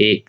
1,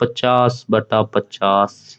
50/50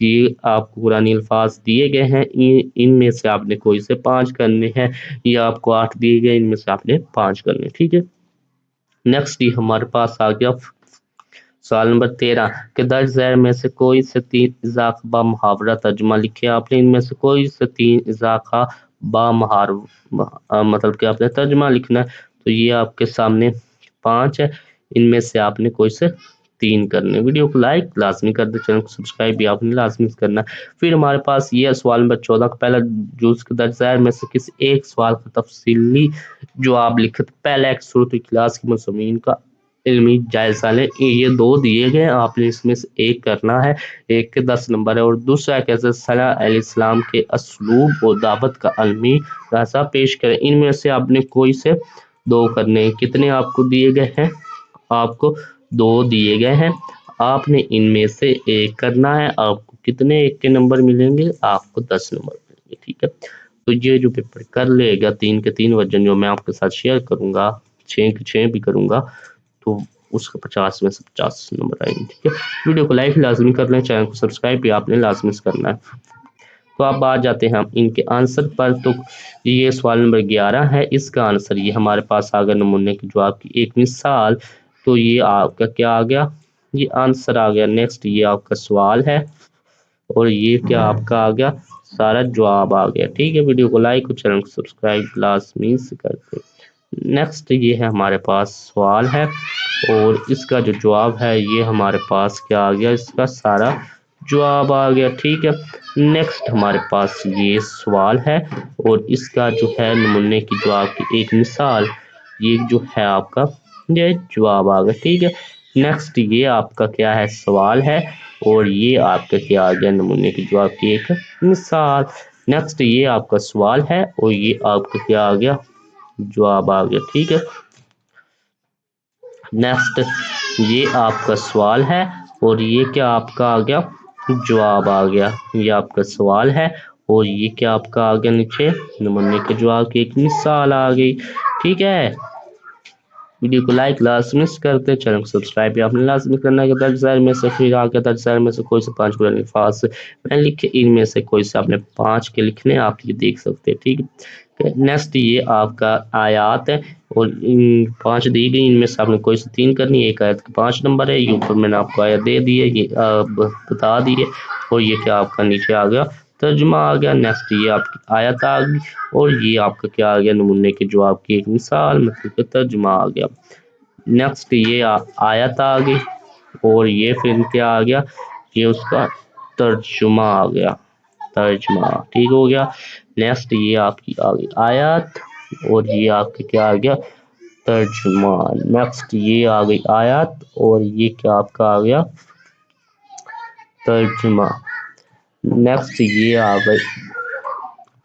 یہ آپ کو قرآنی الفاظ دیے گئے ہیں، ان میں سے آپ نے کوئی سے 5 کرنے ہیں، یہ آپ کو 8 دیے گئے، ان میں سے آپ نے 5 کرنے، ٹھیک ہے۔ نیکسٹ یہ ہمارے پاس آ گیا سوال نمبر 13 کہ درج ذیل میں سے کوئی سے 3 اضافہ با محاورہ ترجمہ لکھے۔ آپ نے ان میں سے کوئی سے 3 اضافہ با محاورہ مطلب کہ آپ نے ترجمہ لکھنا ہے، تو یہ آپ کے سامنے 5 ہے، ان میں سے آپ نے کوئی سے 3 کرنے۔ ویڈیو کو لائک لازمی کر دیں، چینل کو سبسکرائب بھی آپ نے لازمی کرنا ہے۔ پھر ہمارے پاس یہ سوال نمبر 14 کا پہلا جز کے درج ذیل میں سے کسی ایک سوال کا تفصیلی جواب لکھیں۔ پہلا ایک سورۃ اخلاص کی مضمون کا علمی جائزہ لیں۔ یہ 2 دیے گئے ہیں، آپ نے اس میں سے ایک کرنا ہے، ایک کے 10 نمبر ہے، اور دوسرا کہ حضرت صلی اللہ علیہ السلام کے اسلوب و دعوت کا علمی جائزہ پیش کریں۔ ان میں سے آپ نے کوئی سے 2 کرنے ہیں۔ کتنے آپ کو دیے گئے ہیں؟ آپ کو 2 دیے گئے ہیں، آپ نے ان میں سے ایک کرنا ہے۔ آپ کو کتنے ایک کے نمبر ملیں گے؟ آپ کو 10 نمبر ملیں گے، ٹھیک ہے۔ تو یہ جو پیپر کر لے گا 3 کے 3 ورژن جو میں آپ کے ساتھ شیئر کروں گا، 6 کے 6 بھی کروں گا، تو اس کا 50 میں سے 50 نمبر آئیں گے، ٹھیک ہے۔ ویڈیو کو لائک لازمی کر لیں، چینل کو سبسکرائب بھی آپ نے لازمی کرنا ہے۔ تو اب آ جاتے ہیں ہم ان کے آنسر پر۔ تو یہ سوال نمبر 11 ہے، اس کا آنسر یہ ہمارے پاس آ گیا نمونے کے جواب کی ایک مثال۔ تو یہ آپ کا کیا آ گیا؟ یہ آنسر آ گیا۔ نیکسٹ یہ آپ کا سوال ہے، اور یہ کیا آپ کا آ گیا؟ سارا جواب آ گیا، ٹھیک ہے۔ ویڈیو کو لائک اور چینل کو سبسکرائب لازمی سے کرتے۔ نیکسٹ یہ ہے ہمارے پاس سوال ہے، اور اس کا جو جواب ہے یہ ہمارے پاس کیا آ گیا؟ اس کا سارا جواب آ گیا، ٹھیک ہے۔ نیکسٹ ہمارے پاس یہ سوال ہے، اور اس کا جو ہے نمونے کی جواب کی ایک مثال، یہ جو ہے آپ کا یہ جواب آ گیا، ٹھیک ہے۔ نیکسٹ یہ آپ کا کیا ہے؟ سوال ہے، اور یہ آپ کا کیا آ گیا؟ نمونے کی جواب کی ایک مثال۔ نیکسٹ یہ آپ کا سوال ہے، اور یہ آپ کا کیا آ گیا؟ جواب آ گیا، ٹھیک ہے۔ نیکسٹ یہ آپ کا سوال ہے، اور یہ کیا آپ کا آ گیا؟ جواب آ گیا۔ یہ آپ کا سوال ہے، اور یہ کیا آپ کا آ گیا؟ نیچے نمونے کے جواب کی ایک مثال آ گئی، ٹھیک ہے۔ ویڈیو کو لائک لازمی کرتے، چینل کو سبسکرائب بھی آپ نے لازمی کرنا ہے۔ کہ درج ذیل میں سے پھر آگے درج ذیل میں سے کوئی سے 5 قرآنی الفاظ میں لکھے، ان میں سے کوئی سے آپ نے 5 کے لکھنے، آپ یہ دیکھ سکتے ہیں، ٹھیک ہے۔ نیکسٹ یہ آپ کا آیات ہے، اور ان 5 دی گئی، ان میں سے آپ نے کوئی سے 3 کرنی، ایک آیت کا 5 نمبر ہے، یہ اوپر میں نے آپ کو آیت دے دی ہے، یہ بتا دی ہے، اور یہ کیا آپ کا نیچے آ گیا؟ ترجمہ آ گیا۔ نیکسٹ یہ آپ کی آیت آ گئی، اور یہ آپ کا کیا آ گیا؟ نمونے کے جواب کی ایک مثال، مطلب کہ ترجمہ آ گیا۔ نیکسٹ یہ آیت آ گئی، اور یہ پھر کیا آ گیا؟ یہ اس کا ترجمہ آ گیا، ترجمہ، ٹھیک ہو گیا۔ نیکسٹ یہ آپ کی آ گئی آیت، اور یہ آپ کا کیا آ گیا؟ ترجمہ۔ نیکسٹ یہ آ گئی آیت، اور یہ کیا آپ کا آ گیا؟ ترجمہ۔ نیکسٹ یہ آ گئی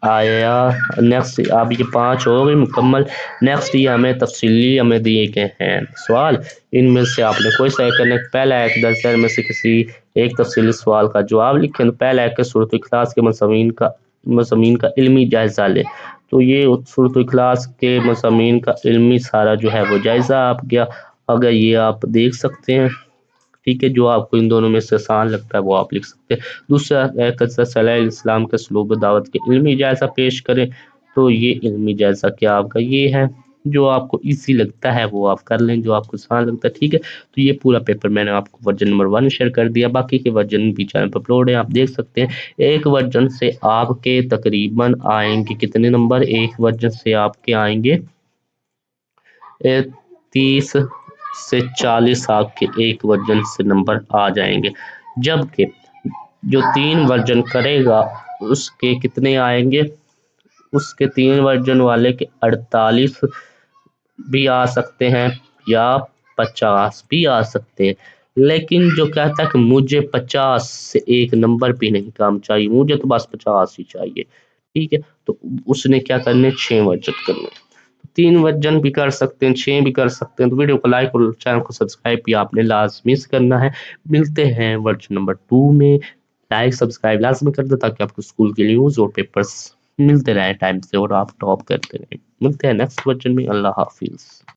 آیا، نیکسٹ اب یہ 5 ہو گئی مکمل۔ نیکسٹ یہ ہمیں تفصیلی ہمیں دیے گئے ہیں سوال، ان میں سے آپ نے کوئی سا کرنا ہے۔ پہلا ایک درج ذیل میں سے کسی ایک تفصیلی سوال کا جواب لکھیں۔ تو پہلا ایک سورۃ اخلاص کے مضامین کا علمی جائزہ لیں۔ تو یہ سورۃ اخلاص کے مضامین کا علمی سارا جو ہے وہ جائزہ آپ گیا، اگر یہ آپ دیکھ سکتے ہیں، ٹھیک ہے۔ جو آپ کو ان دونوں میں سے آسان لگتا ہے وہ آپ لکھ سکتے ہیں۔ دوسرا حضرت صلی اللہ علیہ وسلم کے اسلوب دعوت کے علمی جائزہ پیش کریں۔ تو یہ علمی جائزہ کیا آپ کا یہ ہے، جو آپ کو ایزی لگتا ہے وہ آپ کر لیں، جو آپ کو آسان لگتا ہے، ٹھیک ہے۔ تو یہ پورا پیپر میں نے آپ کو ورژن نمبر 1 شیئر کر دیا، باقی کے ورژن بھی چینل پر اپلوڈ ہیں، آپ دیکھ سکتے ہیں۔ ایک ورژن سے آپ کے تقریباً آئیں گے کتنے نمبر؟ ایک ورژن سے آپ کے آئیں گے 30 سے 40 آپ کے ایک ورژن سے نمبر آ جائیں گے، جبکہ جو 3 ورژن کرے گا اس کے کتنے آئیں گے؟ اس کے 3 ورژن والے کے 48 بھی آ سکتے ہیں، یا 50 بھی آ سکتے ہیں۔ لیکن جو کہتا ہے کہ مجھے 50 سے ایک نمبر بھی نہیں کام چاہیے، مجھے تو بس 50 ہی چاہیے، ٹھیک ہے، تو اس نے کیا کرنے؟ 6 ورژن کرنے۔ 3 ورژن بھی کر سکتے ہیں، 6 بھی کر سکتے ہیں۔ تو ویڈیو کو لائک اور چینل کو سبسکرائب بھی آپ نے لازمی کرنا ہے۔ ملتے ہیں ورژن نمبر 2 میں، لائک سبسکرائب لازمی کر دیں تاکہ آپ کو اسکول کے نیوز اور پیپرز ملتے رہیں ٹائم سے، اور آپ ٹاپ کرتے رہیں۔ ملتے ہیں نیکسٹ ورژن میں، اللہ حافظ۔